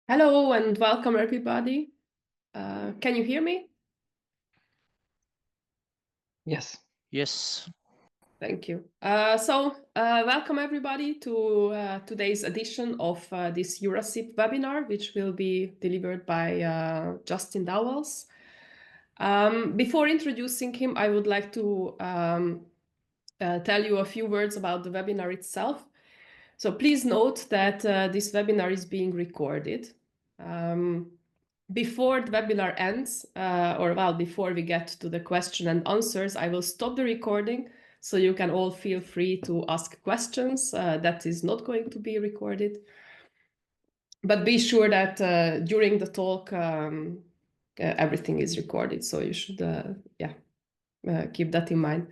Hello and welcome everybody. Can you hear me? Yes. Yes. Thank you. Welcome everybody to today's edition of this EURASIP webinar, which will be delivered by Justin Dauwels. Before introducing him, I would like to tell you a few words about the webinar itself. So please note that this webinar is being recorded. Before the webinar ends, before we get to the question and answers, I will stop the recording so you can all feel free to ask questions. That is not going to be recorded. But be sure that during the talk, everything is recorded. So you should, keep that in mind.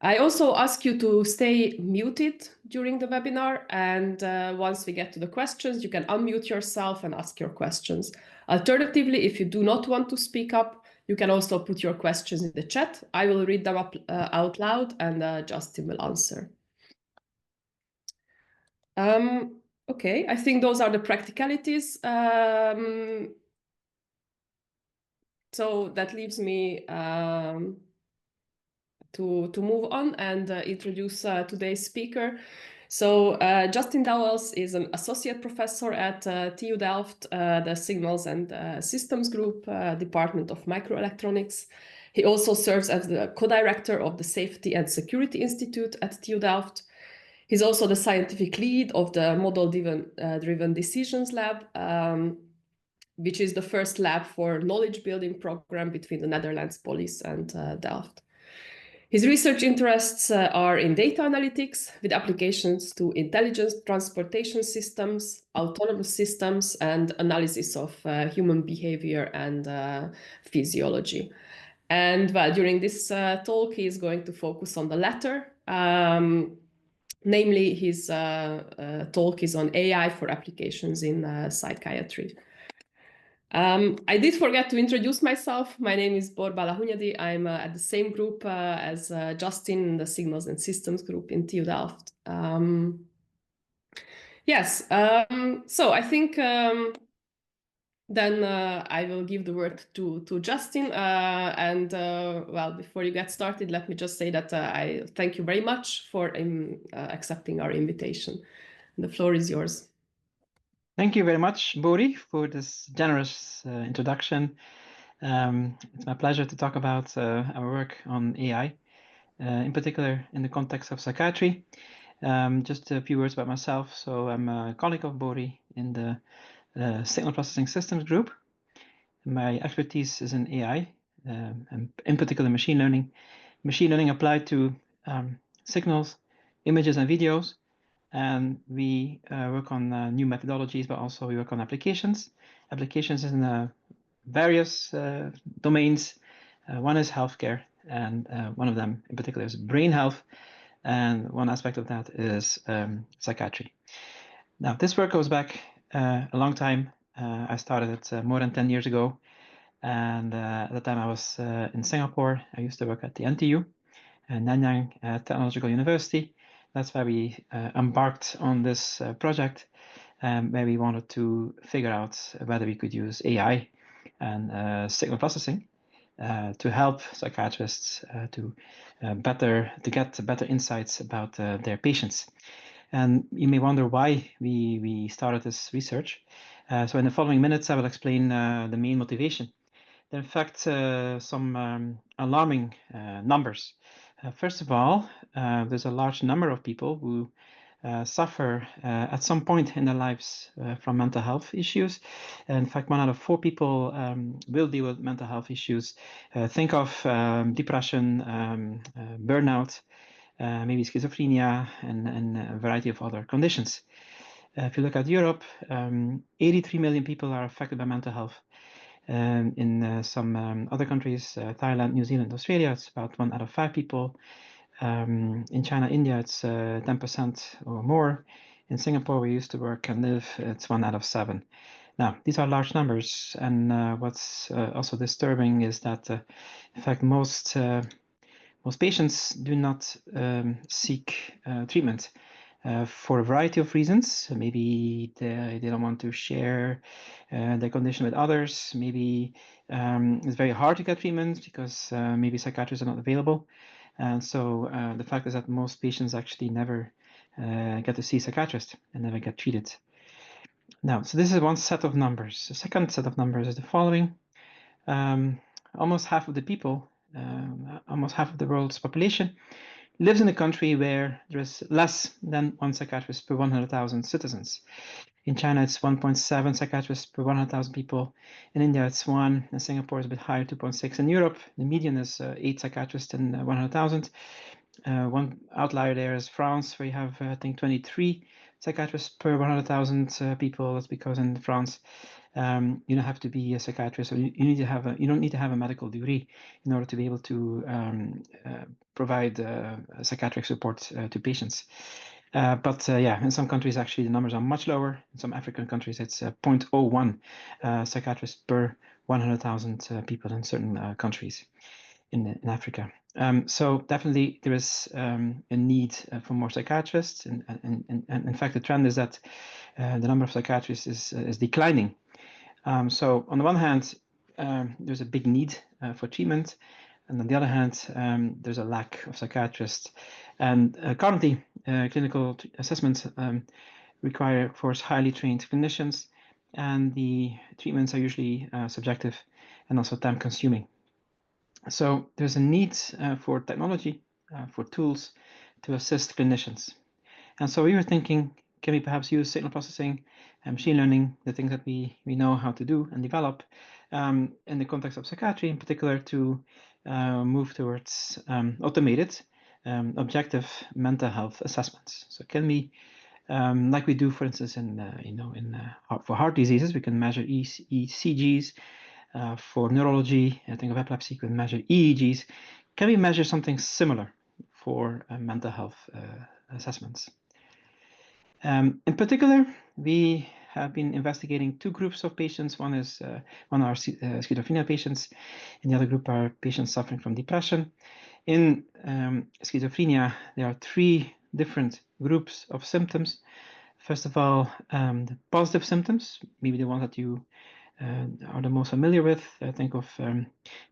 I also ask you to stay muted during the webinar, and once we get to the questions, you can unmute yourself and ask your questions. Alternatively, if you do not want to speak up, you can also put your questions in the chat. I will read them out loud, and Justin will answer. Okay, I think those are the practicalities. So that leaves me to move on and introduce today's speaker. So Justin Dauwels is an associate professor at TU Delft, the Signals and Systems Group, Department of Microelectronics. He also serves as the co-director of the Safety and Security Institute at TU Delft. He's also the scientific lead of the Model-Driven Decisions Lab, which is the first lab for knowledge building program between the Netherlands Police and Delft. His research interests are in data analytics with applications to intelligent transportation systems, autonomous systems, and analysis of human behavior and physiology. And during this talk, he is going to focus on the latter. Namely, his talk is on AI for applications in psychiatry. I did forget to introduce myself. My name is Borbála Hunyadi. I'm at the same group as Justin in the Signals and Systems group in TU Delft. So I think then I will give the word to Justin. Before you get started, let me just say that I thank you very much for accepting our invitation. The floor is yours. Thank you very much, Bori, for this generous introduction. It's my pleasure to talk about our work on AI, in particular in the context of psychiatry. Just a few words about myself. So I'm a colleague of Bori in the Signal Processing Systems group. My expertise is in AI, and in particular machine learning. Machine learning applied to signals, images, and videos. And we work on new methodologies, but also we work on applications. Applications in various domains. One is healthcare, and one of them in particular is brain health, and one aspect of that is psychiatry. Now, this work goes back a long time. I started it more than 10 years ago, and at the time I was in Singapore. I used to work at the NTU, Nanyang Technological University. That's why we embarked on this project, where we wanted to figure out whether we could use AI and signal processing to help psychiatrists to get better insights about their patients. And you may wonder why we started this research. So in the following minutes, I will explain the main motivation. There are in fact some alarming numbers. First of all, there's a large number of people who suffer at some point in their lives from mental health issues. In fact, 1 out of 4 people will deal with mental health issues. Think of depression, burnout, maybe schizophrenia, and a variety of other conditions. If you look at Europe, 83 million people are affected by mental health. In some other countries, Thailand, New Zealand, Australia, it's about 1 out of 5 people. In China, India, it's 10% or more. In Singapore, we used to work and live, it's 1 out of 7. Now, these are large numbers, and what's also disturbing is that, in fact, most patients do not seek treatment. for a variety of reasons. Maybe they don't want to share their condition with others. Maybe it's very hard to get treatment because maybe psychiatrists are not available. And so the fact is that most patients actually never get to see a psychiatrist and never get treated. Now, so this is one set of numbers. The second set of numbers is the following. Almost half of the people, almost half of the world's population, lives in a country where there is less than one psychiatrist per 100,000 citizens. In China, it's 1.7 psychiatrists per 100,000 people. In India, it's 1. In Singapore, it's a bit higher, 2.6. In Europe, the median is 8 psychiatrists in 100,000. One outlier there is France, where you have, I think, 23 psychiatrists per 100,000 people. That's because in France, you don't have to be a psychiatrist, or you don't need to have a medical degree in order to be able to provide psychiatric support to patients. But yeah, in some countries, actually, the numbers are much lower. In some African countries, it's 0.01 psychiatrists per 100,000 people in certain countries in Africa. So definitely there is a need for more psychiatrists, and in fact, the trend is that the number of psychiatrists is declining. So on the one hand, there's a big need for treatment, and on the other hand, there's a lack of psychiatrists. And currently, clinical assessments require, of course, highly trained clinicians, and the treatments are usually subjective and also time-consuming. So there's a need for technology, for tools to assist clinicians. And so we were thinking, can we perhaps use signal processing and machine learning, the things that we know how to do and develop in the context of psychiatry in particular, to move towards automated, objective mental health assessments. So can we, like we do, for instance, for heart diseases, we can measure ECGs. For neurology, I think of epilepsy, we can measure EEGs. Can we measure something similar for mental health assessments? In particular, we have been investigating two groups of patients. One are schizophrenia patients, and the other group are patients suffering from depression. In schizophrenia, there are three different groups of symptoms. First of all, the positive symptoms, maybe the ones that you are the most familiar with. Think of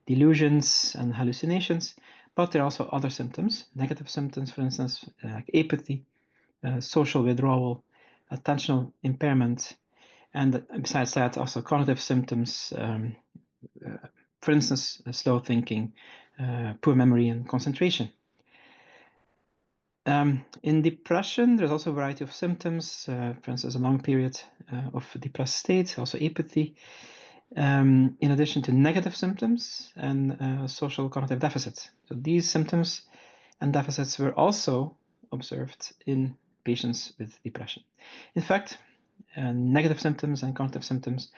delusions and hallucinations, but there are also other symptoms, negative symptoms, for instance, like apathy, social withdrawal, attentional impairment, and besides that, also cognitive symptoms, for instance, slow thinking, poor memory, and concentration. In depression, there's also a variety of symptoms, for instance, a long period of depressed state, also apathy, in addition to negative symptoms and social cognitive deficits. So these symptoms and deficits were also observed in patients with depression. In fact, negative symptoms and cognitive symptoms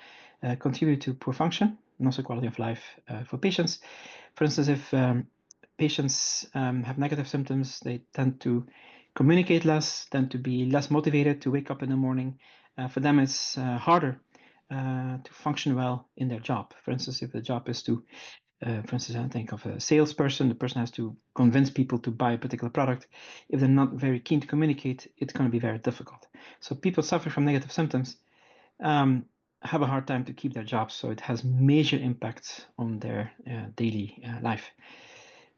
contribute to poor function and also quality of life for patients. For instance, if patients have negative symptoms, they tend to communicate less, tend to be less motivated to wake up in the morning. For them, it's harder to function well in their job. For instance, if the job is to, for instance, I think of a salesperson, the person has to convince people to buy a particular product. If they're not very keen to communicate, it's going to be very difficult. So people suffering from negative symptoms have a hard time to keep their jobs, so it has major impacts on their daily life.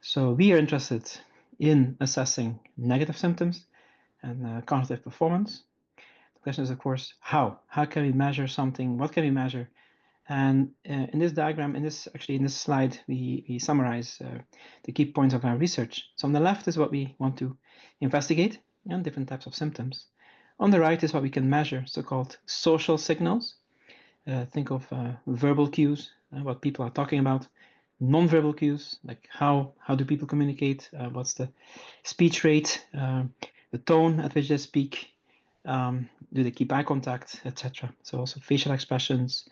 So we are interested in assessing negative symptoms and cognitive performance. The question is, of course, how? How can we measure something? What can we measure? And in this diagram, in this slide, we summarize the key points of our research. So on the left is what we want to investigate and different types of symptoms. On the right is what we can measure, so-called social signals. Think of verbal cues, what people are talking about. Non-verbal cues, like how do people communicate? What's the speech rate, the tone at which they speak? Do they keep eye contact, etc.? So also facial expressions,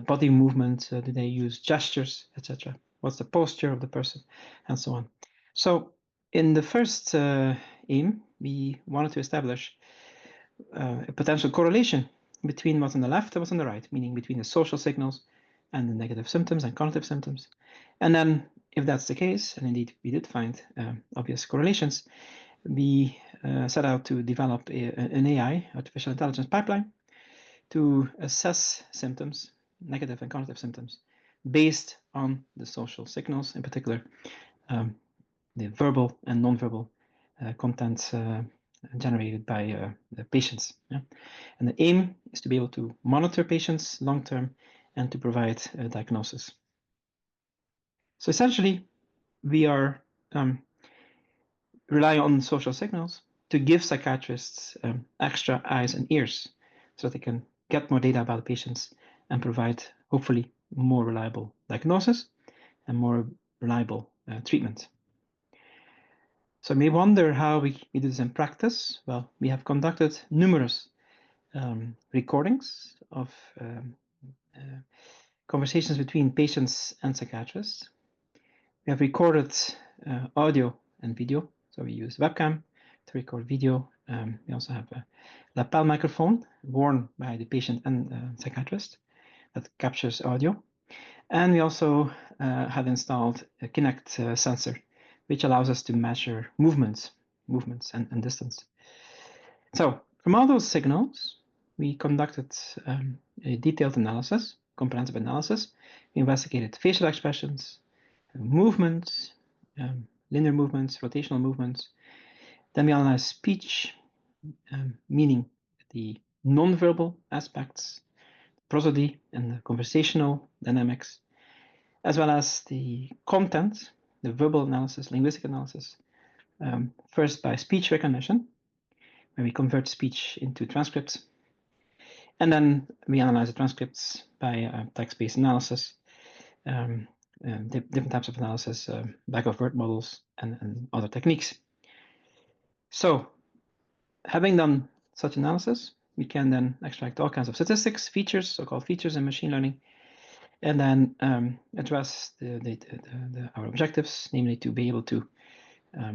body movement, do they use gestures, etc.? What's the posture of the person, and so on. So in the first aim, we wanted to establish a potential correlation between what's on the left and what's on the right, meaning between the social signals and the negative symptoms and cognitive symptoms. And then if that's the case, and indeed we did find obvious correlations, we set out to develop an AI, artificial intelligence pipeline, to assess symptoms, negative and cognitive symptoms, based on the social signals, in particular the verbal and non-verbal content generated by the patients. Yeah? And the aim is to be able to monitor patients long-term and to provide a diagnosis. So essentially, we are relying on social signals to give psychiatrists extra eyes and ears so they can get more data about the patients and provide, hopefully, more reliable diagnosis and more reliable treatment. So you may wonder how we do this in practice. Well, we have conducted numerous recordings of conversations between patients and psychiatrists. We have recorded audio and video. So we use webcam to record video. We also have a lapel microphone worn by the patient and psychiatrist that captures audio. And we also have installed a Kinect sensor, which allows us to measure movements and distance. So from all those signals, we conducted a detailed analysis, comprehensive analysis. We investigated facial expressions, movements, linear movements, rotational movements. Then we analyzed speech, meaning the non-verbal aspects, prosody and the conversational dynamics, as well as the content, the verbal analysis, linguistic analysis, first by speech recognition, where we convert speech into transcripts, and then we analyze the transcripts by text-based analysis, different types of analysis, back-of-word models, and other techniques. So, having done such analysis, we can then extract all kinds of statistics, features, so-called features in machine learning, and then address our objectives, namely to be able to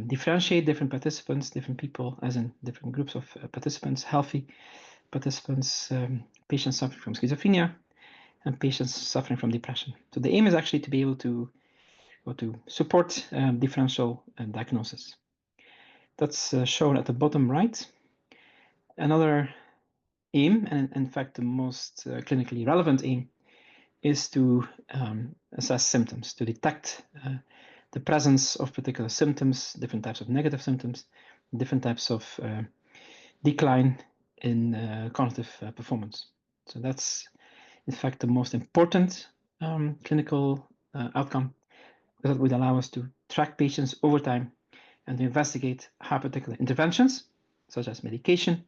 differentiate different participants, different people, as in different groups of participants, healthy participants, patients suffering from schizophrenia, and patients suffering from depression. So the aim is actually to be able to support differential diagnosis. That's shown at the bottom right. Another aim, and in fact the most clinically relevant aim, is to assess symptoms, to detect the presence of particular symptoms, different types of negative symptoms, different types of decline in cognitive performance. So that's, in fact, the most important clinical outcome, because that would allow us to track patients over time and to investigate how particular interventions, such as medication,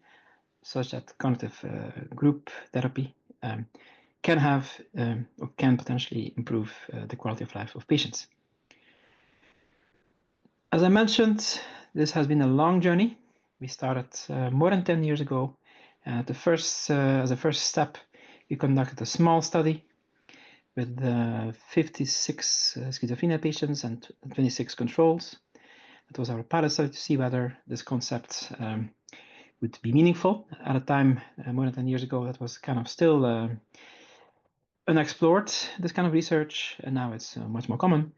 such as cognitive group therapy, can have or can potentially improve the quality of life of patients. As I mentioned, this has been a long journey. We started more than 10 years ago. As a first step, we conducted a small study with 56 schizophrenia patients and 26 controls. That was our pilot study to see whether this concept would be meaningful. At a time, more than 10 years ago, that was kind of still unexplored, this kind of research, and now it's much more common.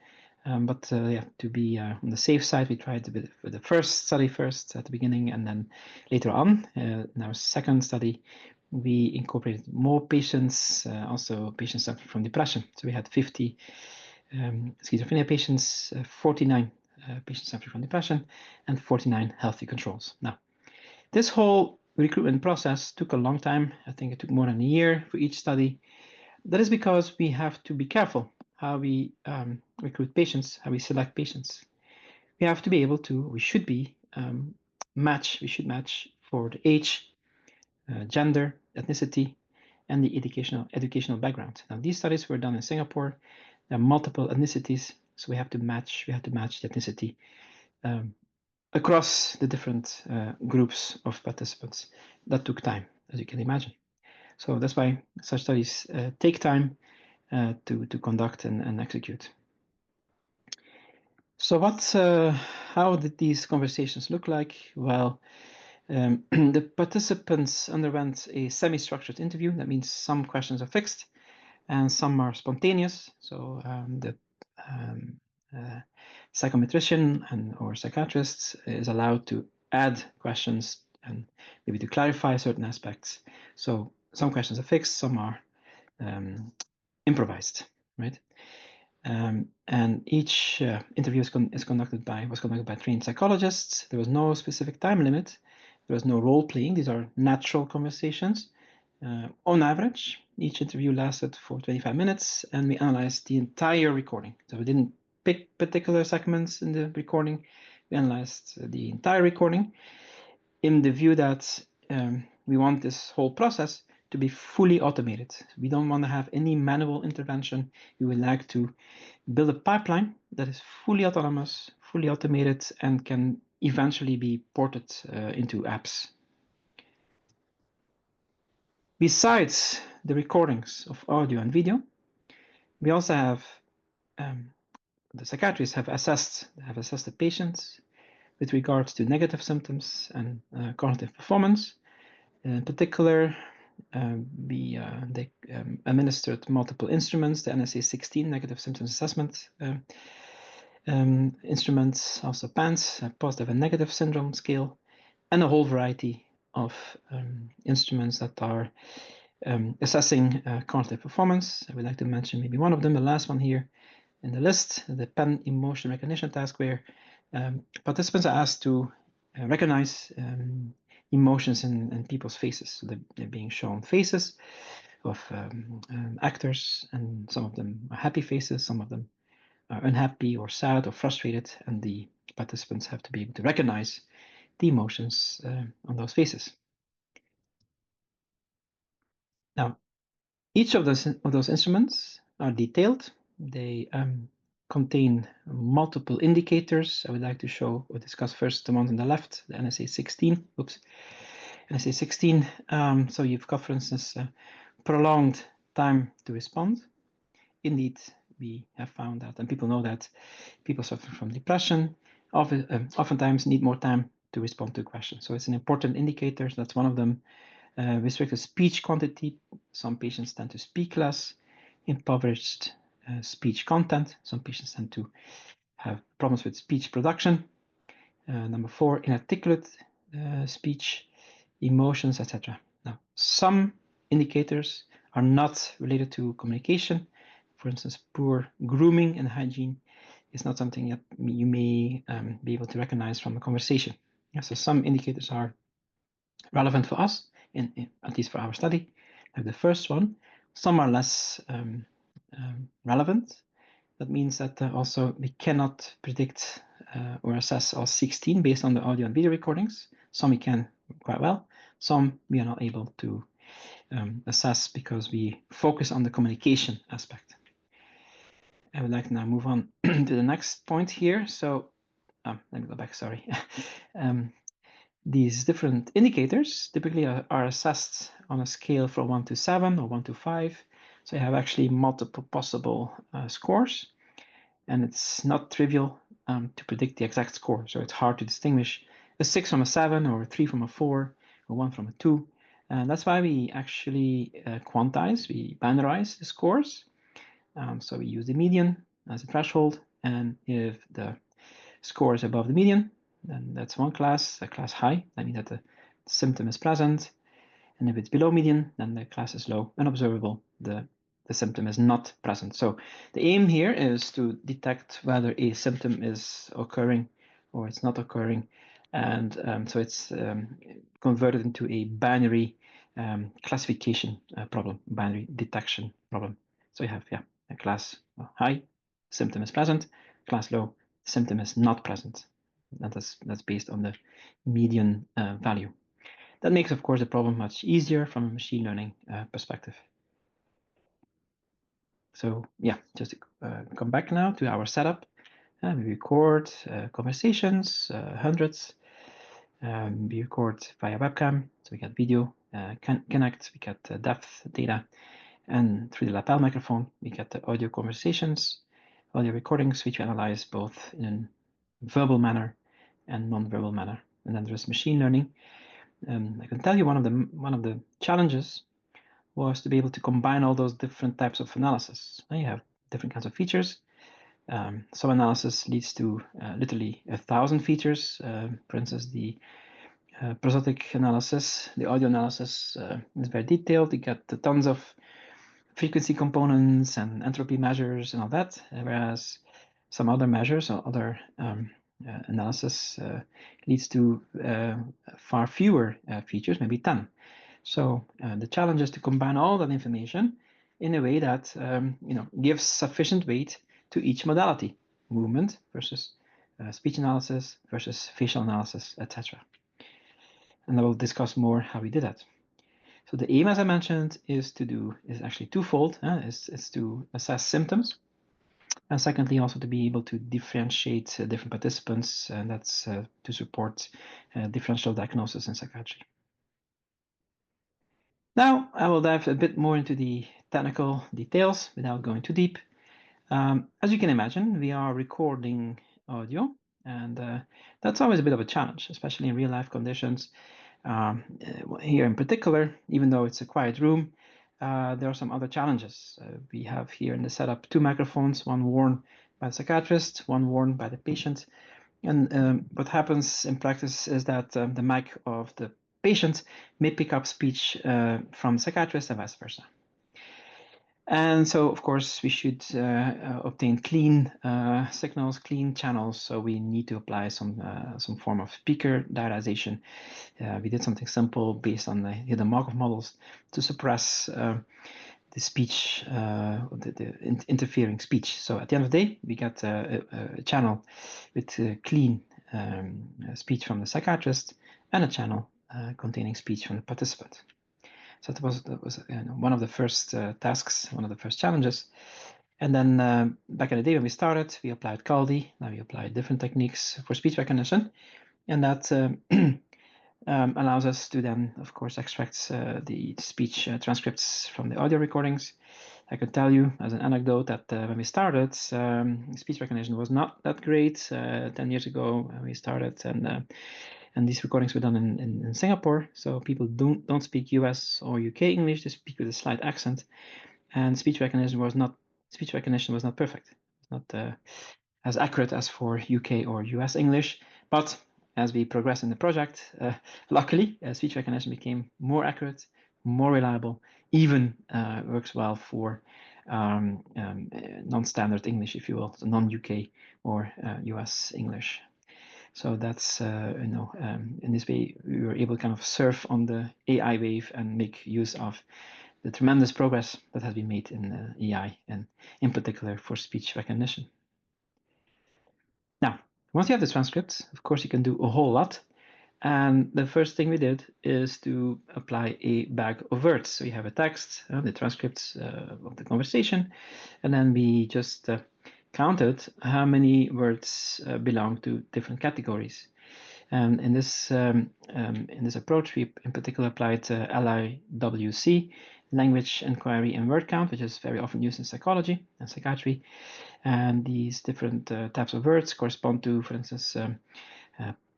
But to be on the safe side, we tried with the first study first at the beginning, and then later on, in our second study, we incorporated more patients, also patients suffering from depression. So we had 50 schizophrenia patients, 49 patients suffering from depression, and 49 healthy controls. Now, this whole recruitment process took a long time. I think it took more than a year for each study. That is because we have to be careful how we recruit patients, how we select patients. We have to be able to, we should match for the age, gender, ethnicity, and the educational background. Now, these studies were done in Singapore. There are multiple ethnicities, so we have to match the ethnicity across the different groups of participants. That took time, as you can imagine. So that's why such studies take time to conduct and execute. So how did these conversations look like? Well, the participants underwent a semi-structured interview. That means some questions are fixed and some are spontaneous. So the psychometrician or psychiatrist is allowed to add questions and maybe to clarify certain aspects. So some questions are fixed, some are improvised, right? And each interview was conducted by trained psychologists. There was no specific time limit. There was no role playing. These are natural conversations. On average, each interview lasted for 25 minutes, and we analyzed the entire recording. So we didn't pick particular segments in the recording. We analyzed the entire recording in the view that we want this whole process to be fully automated. We don't want to have any manual intervention. We would like to build a pipeline that is fully autonomous, fully automated, and can eventually be ported into apps. Besides the recordings of audio and video, we also have the psychiatrists have assessed the patients with regards to negative symptoms and cognitive performance. In particular, they administered multiple instruments, the NSA-16 Negative Symptoms Assessment instruments, also PANSS, Positive and Negative Syndrome Scale, and a whole variety of instruments that are assessing cognitive performance. I would like to mention maybe one of them, the last one here in the list, the PEN Emotion Recognition Task, where participants are asked to recognize emotions in people's faces. So they're being shown faces of actors, and some of them are happy faces, some of them are unhappy or sad or frustrated, and the participants have to be able to recognize the emotions on those faces. Now, each of those instruments are detailed. They contain multiple indicators. I would like to show or discuss first the ones on the left, the NSA-16. Oops, NSA-16. So you've got, for instance, prolonged time to respond. Indeed, we have found that, and people know that people suffering from depression oftentimes need more time to respond to questions. So it's an important indicator. That's one of them. Restricted speech quantity. Some patients tend to speak less. Impoverished speech content. Some patients tend to have problems with speech production. Number 4, inarticulate speech, emotions, etc. Now, some indicators are not related to communication. For instance, poor grooming and hygiene is not something that you may be able to recognize from a conversation. Yeah, so some indicators are relevant for us, at least for our study. Like the first one, some are less relevant. That means that also we cannot predict or assess all 16 based on the audio and video recordings. Some we can quite well, some we are not able to assess because we focus on the communication aspect. I would like to now move on to the next point here. So let me go back, sorry. These different indicators typically are assessed on a scale from 1 to 7 or 1 to 5. So you have actually multiple possible scores, and it's not trivial to predict the exact score. So it's hard to distinguish a 6 from a 7 or a 3 from a 4 or 1 from a 2. And that's why we actually quantize, we binarize the scores. So we use the median as a threshold, and if the score is above the median, then that's one class, a class high. That means that the symptom is present. And if it's below median, then the class is low, unobservable. The symptom is not present. So the aim here is to detect whether a symptom is occurring or it's not occurring. And so it's converted into a binary classification problem, binary detection problem. So you have, a class high, symptom is present, class low, symptom is not present. That's based on the median value. That makes, of course, the problem much easier from a machine learning perspective. So just to come back now to our setup. We record conversations, hundreds. We record via webcam, so we get video, connect, we get depth data, and through the lapel microphone, we get the audio conversations, audio recordings, which we analyze both in a verbal manner and non-verbal manner. And then there's machine learning. I can tell you one of the challenges was to be able to combine all those different types of analysis. Now you have different kinds of features. Some analysis leads to literally 1,000 features. For instance, the prosodic analysis, the audio analysis is very detailed. You get tons of frequency components and entropy measures and all that, whereas some other measures or other analysis leads to far fewer features, maybe 10. So the challenge is to combine all that information in a way that gives sufficient weight to each modality: movement versus speech analysis versus facial analysis, etc. And I will discuss more how we did that. So the aim, as I mentioned, is actually twofold. Is to assess symptoms, and secondly, also to be able to differentiate different participants, and that's to support differential diagnosis in psychiatry. Now, I will dive a bit more into the technical details without going too deep. As you can imagine, we are recording audio, and that's always a bit of a challenge, especially in real-life conditions. Here in particular, even though it's a quiet room, there are some other challenges. We have here in the setup 2 microphones, one worn by the psychiatrist, one worn by the patient. And what happens in practice is that the mic of the patient may pick up speech from the psychiatrist and vice versa. And so, of course, we should obtain clean signals, clean channels. So we need to apply some form of speaker diarization. We did something simple based on the Markov models to suppress the speech, the interfering speech. So at the end of the day, we got a channel with clean speech from the psychiatrist and a channel containing speech from the participant. So that was one of the first tasks, one of the first challenges. And then back in the day when we started, we applied Caldi. Now we apply different techniques for speech recognition, and that allows us to then, of course, extract the speech transcripts from the audio recordings. I could tell you as an anecdote that when we started, speech recognition was not that great 10 years ago when we started, and these recordings were done in Singapore, so people don't speak US or UK English; they speak with a slight accent, and speech recognition was not perfect. It's not as accurate as for UK or US English, but as we progressed in the project, luckily, speech recognition became more accurate, more reliable, even works well for non-standard English, if you will, so non-UK or US English. So that's, in this way, we were able to kind of surf on the AI wave and make use of the tremendous progress that has been made in AI, and in particular for speech recognition. Now, once you have the transcripts, of course, you can do a whole lot. And the first thing we did is to apply a bag of words. So you have a text, the transcripts of the conversation, and then we just counted how many words belong to different categories. And in this approach, we in particular applied LIWC, language inquiry and word count, which is very often used in psychology and psychiatry. And these different types of words correspond to, for instance,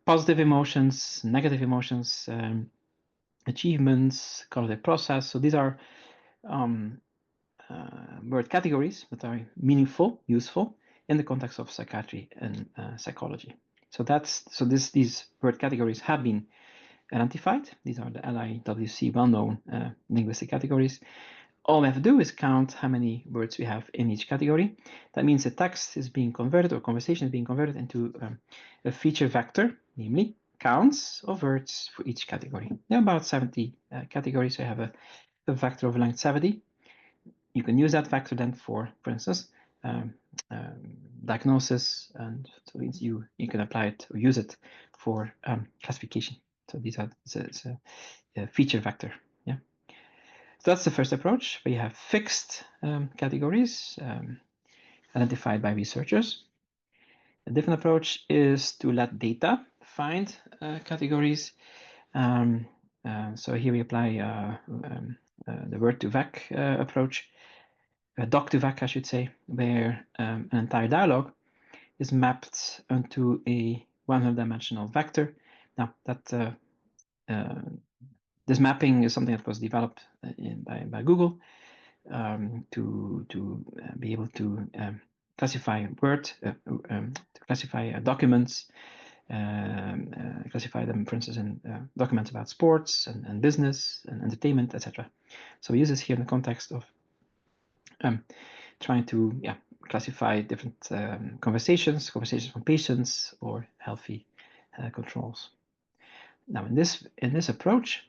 positive emotions, negative emotions, achievements, cognitive process. So these are word categories that are meaningful, useful in the context of psychiatry and psychology. So these word categories have been identified. These are the LIWC well-known linguistic categories. All we have to do is count how many words we have in each category. That means the text is being converted, or conversation is being converted into a feature vector, namely counts of words for each category. There are about 70 categories, so you have a vector of length 70. You can use that vector then for instance, diagnosis, and so you can apply it or use it for classification. So it's a feature vector. Yeah. So that's the first approach, where you have fixed categories identified by researchers. A different approach is to let data find categories. So here we apply the word-to-vec approach, doc-to-vec, I should say, where an entire dialogue is mapped onto a 100-dimensional vector. Now, that this mapping is something that was developed by Google to be able to classify Word, to classify documents, classify them, for instance, in documents about sports and business and entertainment, etc. So we use this here in the context of trying to classify different conversations from patients or healthy controls. Now, in this approach,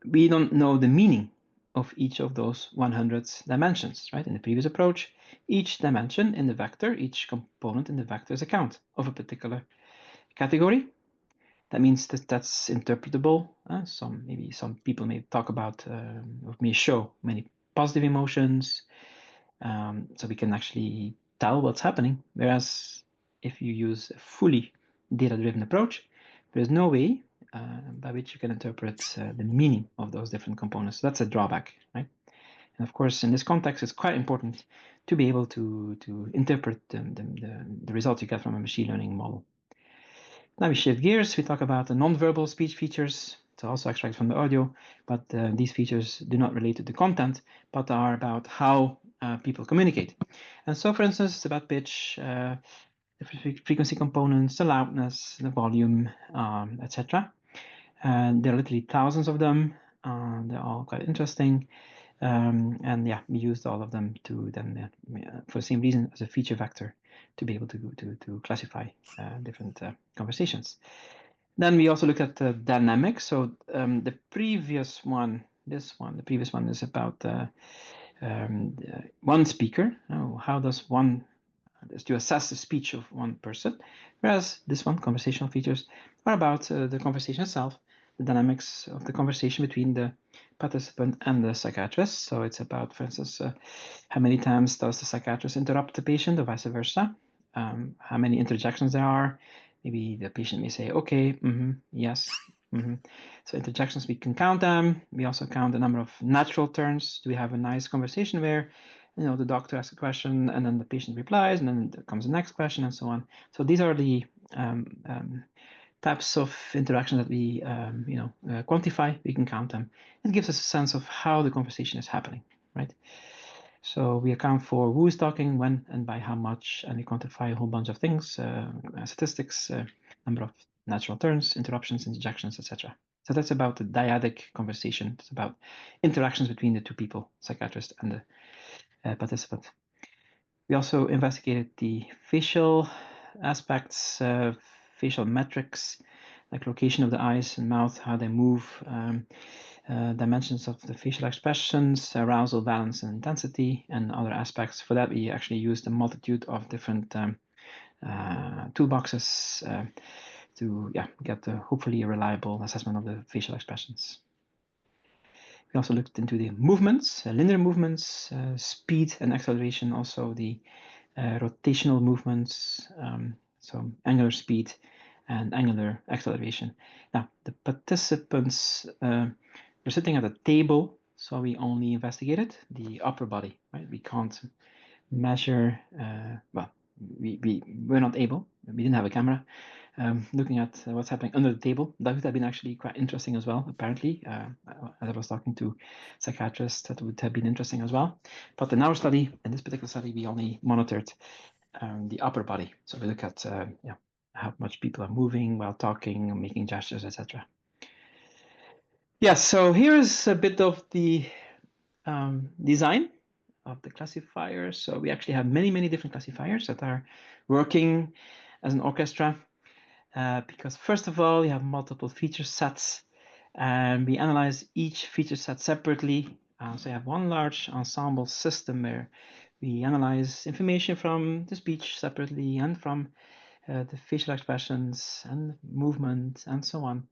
we don't know the meaning of each of those 100 dimensions, right? In the previous approach, each dimension in the vector, each component in the vector is a count of a particular category. That means that that's interpretable. Maybe some people may talk about, or may show many positive emotions, so we can actually tell what's happening. Whereas if you use a fully data-driven approach, there's no way by which you can interpret the meaning of those different components. So that's a drawback, right? And of course, in this context, it's quite important to be able to interpret the results you get from a machine learning model. Now we shift gears. We talk about the non-verbal speech features. It's also extracted from the audio, but these features do not relate to the content, but are about how people communicate. And so, for instance, it's about pitch, the frequency components, the loudness, the volume, etc. And there are literally thousands of them. They're all quite interesting. And yeah, we used all of them to then, for the same reason, as a feature vector to be able to classify different conversations. Then we also look at the dynamics. So the previous one is about one speaker. How does one to assess the speech of one person, whereas this one, conversational features, are about the conversation itself, the dynamics of the conversation between the participant and the psychiatrist. So it's about, for instance, how many times does the psychiatrist interrupt the patient or vice versa, how many interjections there are. Maybe the patient may say, okay, yes. So interjections, we can count them. We also count the number of natural turns. Do we have a nice conversation where the doctor asks a question and then the patient replies, and then there comes the next question, and so on. So these are the types of interaction that we quantify. We can count them. It gives us a sense of how the conversation is happening, right? So we account for who is talking, when, and by how much, and we quantify a whole bunch of things, statistics, number of natural turns, interruptions, interjections, etc. So that's about the dyadic conversation. It's about interactions between the two people, psychiatrist and the participant. We also investigated the facial aspects, facial metrics, like location of the eyes and mouth, how they move, dimensions of the facial expressions, arousal, balance, and intensity, and other aspects. For that, we actually used a multitude of different toolboxes to get hopefully a reliable assessment of the facial expressions. We also looked into the movements, linear movements, speed and acceleration, also the rotational movements, so angular speed and angular acceleration. Now, the participants were sitting at a table, so we only investigated the upper body, right? We can't measure, we were not able, we didn't have a camera, looking at what's happening under the table. That would have been actually quite interesting as well, apparently. As I was talking to psychiatrists, that would have been interesting as well. But in our study, in this particular study, we only monitored the upper body. So we look at how much people are moving while talking, making gestures, etc. Yes, so here is a bit of the design of the classifiers. So we actually have many different classifiers that are working as an orchestra. Because first of all, you have multiple feature sets, and we analyze each feature set separately. So you have one large ensemble system where we analyze information from the speech separately and from the facial expressions and movement and so on.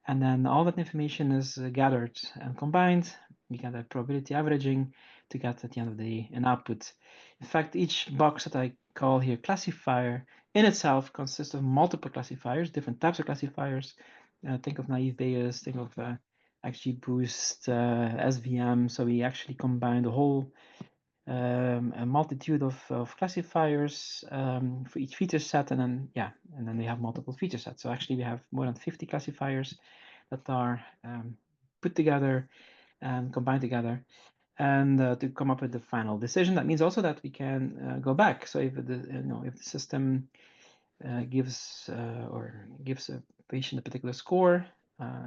And then all that information is gathered and combined. We get a probability averaging to get, at the end of the day, an output. In fact, each box that I call here classifier in itself consists of multiple classifiers, different types of classifiers. Think of naive Bayes, think of XGBoost, SVM. So we actually combine the whole a multitude of classifiers for each feature set, and then we have multiple feature sets. So actually we have more than 50 classifiers that are put together and combined together. and to come up with the final decision. That means also that we can go back. So if the system gives a patient a particular score,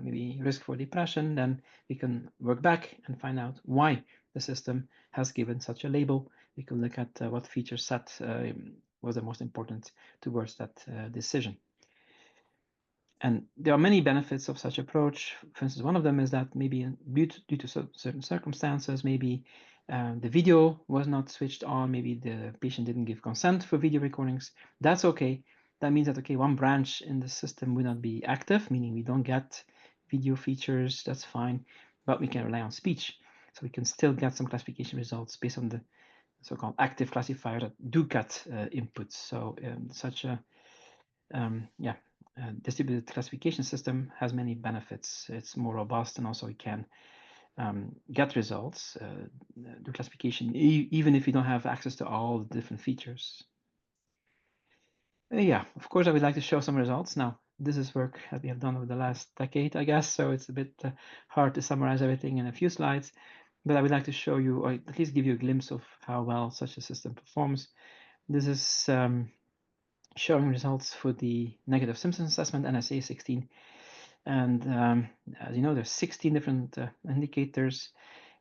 maybe risk for depression, then we can work back and find out why the system has given such a label. We can look at what feature set was the most important towards that decision. And there are many benefits of such approach. For instance, one of them is that maybe due to certain circumstances, maybe the video was not switched on, maybe the patient didn't give consent for video recordings. That's okay. That means that, okay, one branch in the system will not be active, meaning we don't get video features, that's fine, but we can rely on speech. So we can still get some classification results based on the so-called active classifier that do get inputs. So such a distributed classification system has many benefits. It's more robust, and also we can get results, do classification, even if you don't have access to all the different features. Yeah, of course, I would like to show some results. Now, this is work that we have done over the last decade, I guess, so it's a bit hard to summarize everything in a few slides, but I would like to show you, or at least give you a glimpse of how well such a system performs. This is showing results for the negative symptom assessment, NSA 16. And as you know, there's 16 different indicators.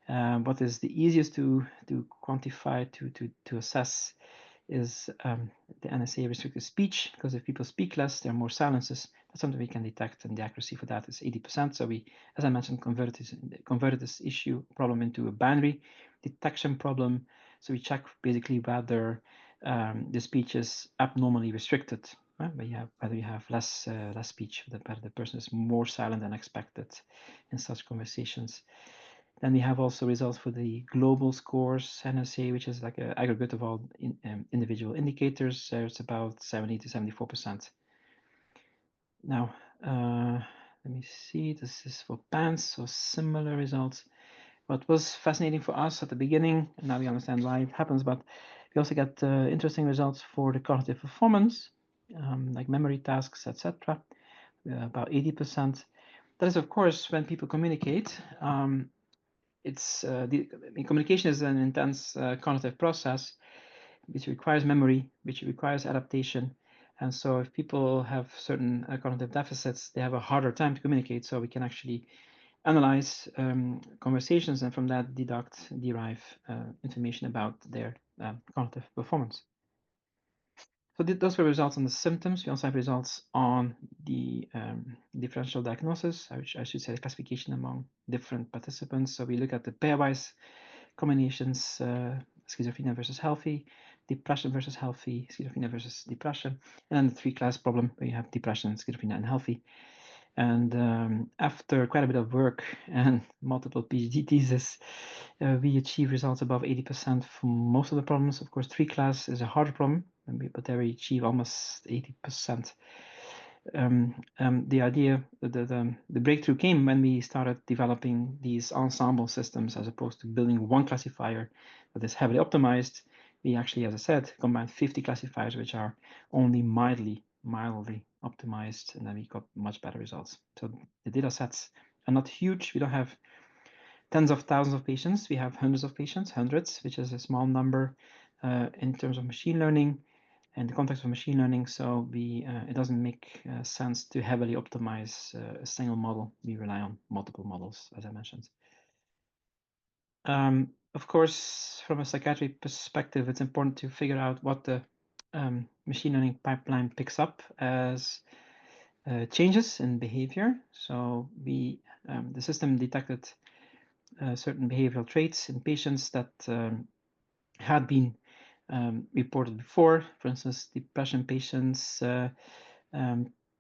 What is the easiest to quantify, to assess is the NSA restricted speech, because if people speak less, there are more silences. That's something we can detect, and the accuracy for that is 80%. So we, as I mentioned, converted this issue problem into a binary detection problem. So we check basically whether the speech is abnormally restricted. Whether you have less speech, whether the person is more silent than expected in such conversations. Then we have also results for the global scores, NSA, which is like an aggregate of all individual indicators. It's about 70 to 74%. Now, let me see, this is for PANS, so similar results. What was fascinating for us at the beginning, and now we understand why it happens, but we also get interesting results for the cognitive performance, like memory tasks, etc. About 80%. That is, of course, when people communicate. Communication is an intense cognitive process which requires memory, which requires adaptation. And so if people have certain cognitive deficits, they have a harder time to communicate. So we can actually analyze conversations and from that derive information about their cognitive performance. So those were results on the symptoms. We also have results on the differential diagnosis, which I should say the classification among different participants. So we look at the pairwise combinations, schizophrenia versus healthy, depression versus healthy, schizophrenia versus depression, and then the three-class problem where you have depression, schizophrenia, and healthy. And after quite a bit of work and multiple PhD theses, we achieve results above 80% for most of the problems. Of course, three-class is a harder problem, but there we achieve almost 80%. The idea, the breakthrough came when we started developing these ensemble systems as opposed to building one classifier that is heavily optimized. We actually, as I said, combined 50 classifiers which are only mildly optimized, and then we got much better results. So the data sets are not huge. We don't have tens of thousands of patients. We have hundreds of patients, hundreds, which is a small number in terms of machine learning and the context of machine learning. So it doesn't make sense to heavily optimize a single model. We rely on multiple models, as I mentioned. Of course, from a psychiatry perspective, it's important to figure out what the machine learning pipeline picks up as changes in behavior. So the system detected certain behavioral traits in patients that had been reported before. For instance, depression patients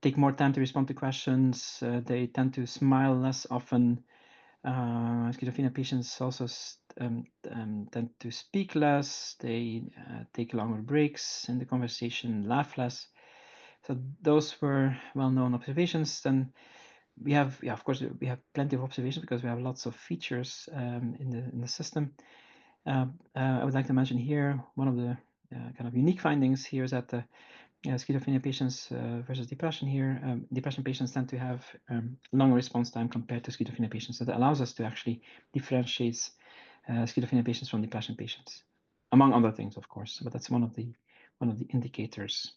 take more time to respond to questions. They tend to smile less often. Schizophrenia patients also tend to speak less. They take longer breaks in the conversation, laugh less. So those were well-known observations. Then we have, of course, we have plenty of observations because we have lots of features in the system. I would like to mention here one of the kind of unique findings here is that the schizophrenia patients versus depression here, depression patients tend to have longer response time compared to schizophrenia patients. So that allows us to actually differentiate schizophrenia patients from depression patients, among other things, of course, but that's one of the indicators.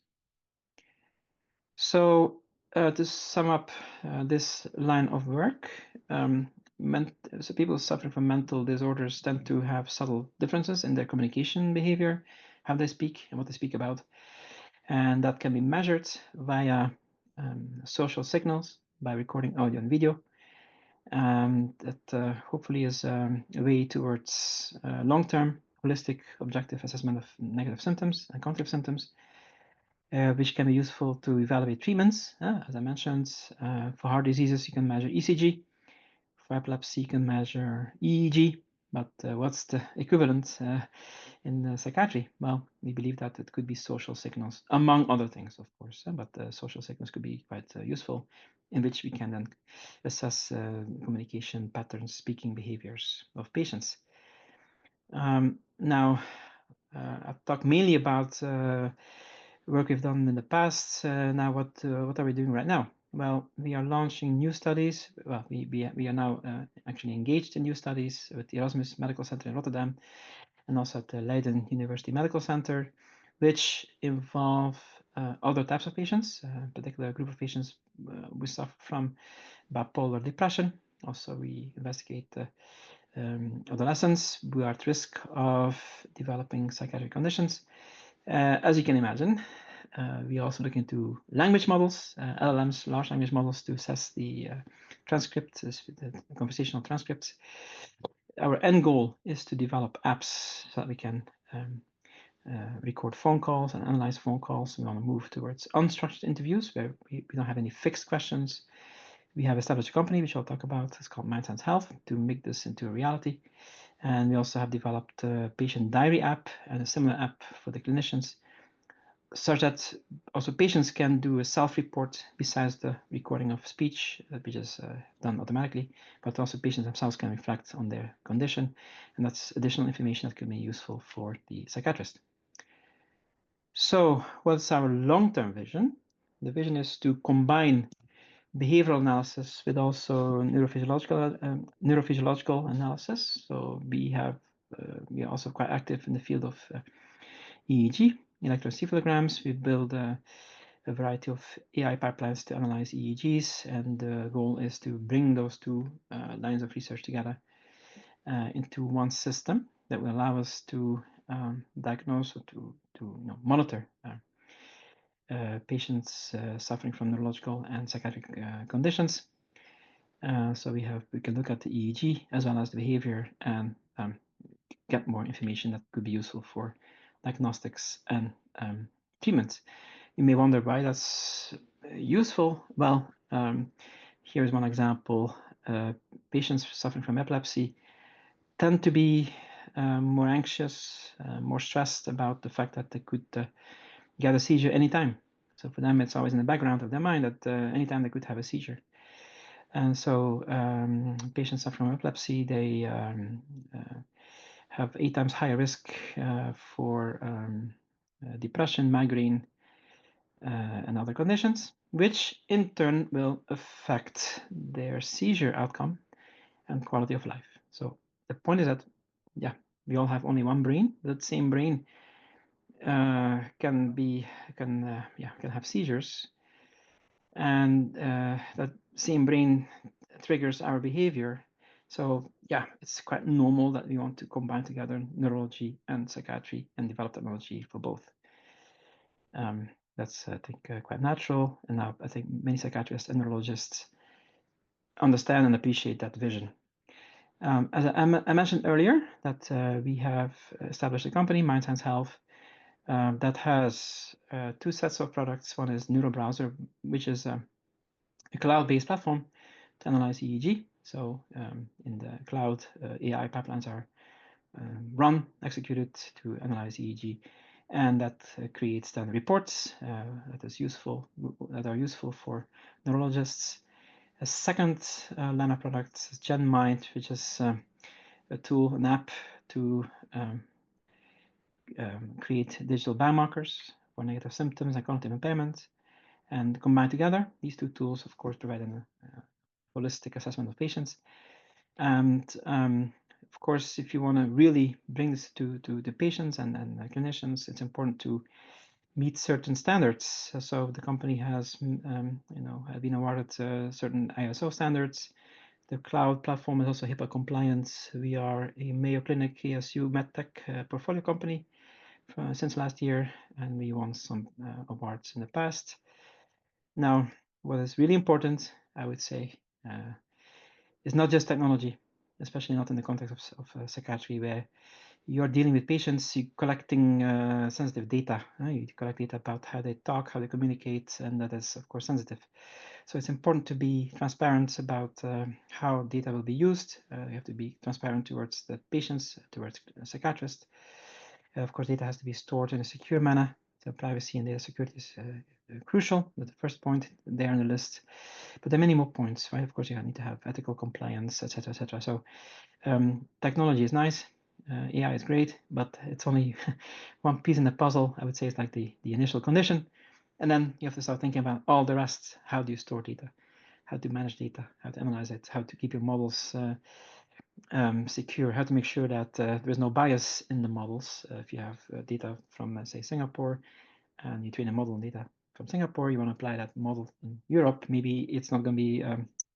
So to sum up this line of work, so people suffering from mental disorders tend to have subtle differences in their communication behavior, how they speak and what they speak about, and that can be measured via social signals by recording audio and video. That hopefully is a way towards long-term holistic objective assessment of negative symptoms and cognitive symptoms, which can be useful to evaluate treatments. As I mentioned, for heart diseases, you can measure ECG. For epilepsy, you can measure EEG. But what's the equivalent in psychiatry? Well, we believe that it could be social signals, among other things, of course. But social signals could be quite useful, in which we can then assess communication patterns, speaking behaviors of patients. Now, I've talked mainly about work we've done in the past. Now, what are we doing right now? Well, we are launching new studies. Well, we are now actually engaged in new studies with the Erasmus Medical Center in Rotterdam and also at the Leiden University Medical Center, which involve other types of patients, in particular a group of patients who suffer from bipolar depression. Also, we investigate adolescents who are at risk of developing psychiatric conditions. As you can imagine, we also look into language models, LLMs, large language models, to assess the transcripts, the conversational transcripts. Our end goal is to develop apps so that we can record phone calls and analyze phone calls. We want to move towards unstructured interviews where we don't have any fixed questions. We have established a company, which I'll talk about. It's called Mind Sense Health, to make this into a reality. And we also have developed a patient diary app and a similar app for the clinicians, such that also patients can do a self-report besides the recording of speech, which is done automatically, but also patients themselves can reflect on their condition, and that's additional information that could be useful for the psychiatrist. So what's our long-term vision? The vision is to combine behavioral analysis with also neurophysiological analysis. So we are also quite active in the field of EEG, electroencephalograms. We build a variety of AI pipelines to analyze EEGs, and the goal is to bring those two lines of research together into one system that will allow us to diagnose or to monitor patients suffering from neurological and psychiatric conditions. So we can look at the EEG as well as the behavior and get more information that could be useful for diagnostics and treatment. You may wonder why that's useful. Well, here's one example. Patients suffering from epilepsy tend to be more anxious, more stressed about the fact that they could get a seizure anytime. So for them, it's always in the background of their mind that anytime they could have a seizure. And so patients suffering from epilepsy, they have 8 times higher risk for depression, migraine, and other conditions, which in turn will affect their seizure outcome and quality of life. So the point is that, yeah, we all have only one brain. That same brain can have seizures, and that same brain triggers our behavior. So yeah, it's quite normal that we want to combine together neurology and psychiatry and develop technology for both. That's, I think, quite natural, and now I think many psychiatrists and neurologists understand and appreciate that vision. As I mentioned earlier, that we have established a company, Mind Sense Health, that has 2 sets of products. One is NeuroBrowser, which is a cloud-based platform to analyze EEG. So in the cloud, AI pipelines are executed to analyze EEG, and that creates then reports that are useful for neurologists. A second line of products is GenMind, which is a tool, an app to create digital biomarkers for negative symptoms and cognitive impairment. And combined together, these 2 tools, of course, provide a holistic assessment of patients. And of course, if you want to really bring this to the patients and clinicians, it's important to meet certain standards. So the company has, been awarded certain ISO standards. The cloud platform is also HIPAA compliant. We are a Mayo Clinic ASU MedTech portfolio company since last year, and we won some awards in the past. Now, what is really important, I would say, is not just technology, especially not in the context of psychiatry, where you're dealing with patients, you're collecting sensitive data. You collect data about how they talk, how they communicate, and that is, of course, sensitive. So it's important to be transparent about how data will be used. You have to be transparent towards the patients, towards psychiatrists. Of course, data has to be stored in a secure manner. So privacy and data security is crucial. That's the first point there on the list. But there are many more points, right? Of course, you need to have ethical compliance, etc., etc. So technology is nice. AI is great, but it's only one piece in the puzzle. I would say it's like the initial condition. And then you have to start thinking about all the rest. How do you store data? How to manage data? How to analyze it? How to keep your models secure? How to make sure that there's no bias in the models. If you have data from, say, Singapore, and you train a model on data from Singapore, you want to apply that model in Europe, maybe it's not going to be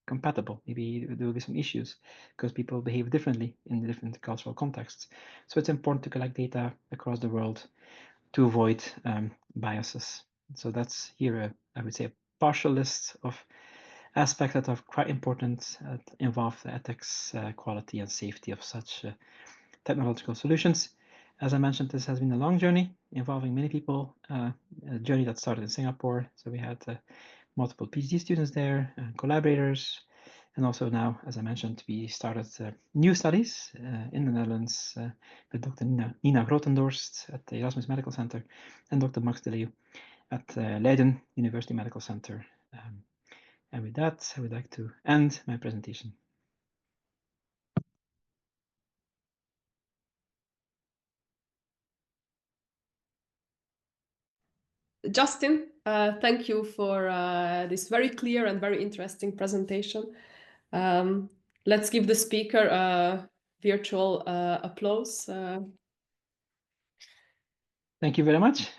compatible. Maybe there will be some issues because people behave differently in the different cultural contexts. So it's important to collect data across the world to avoid biases. So that's here, I would say, a partial list of aspects that are quite important that involve the ethics, quality, and safety of such technological solutions. As I mentioned, this has been a long journey involving many people, a journey that started in Singapore. So we had multiple PhD students there, collaborators, and also now, as I mentioned, we started new studies in the Netherlands with Dr. Nina Grotendorst at the Erasmus Medical Center and Dr. Max de Leeuw at Leiden University Medical Center. And with that, I would like to end my presentation. Justin, thank you for this very clear and very interesting presentation. Let's give the speaker a virtual applause. Thank you very much.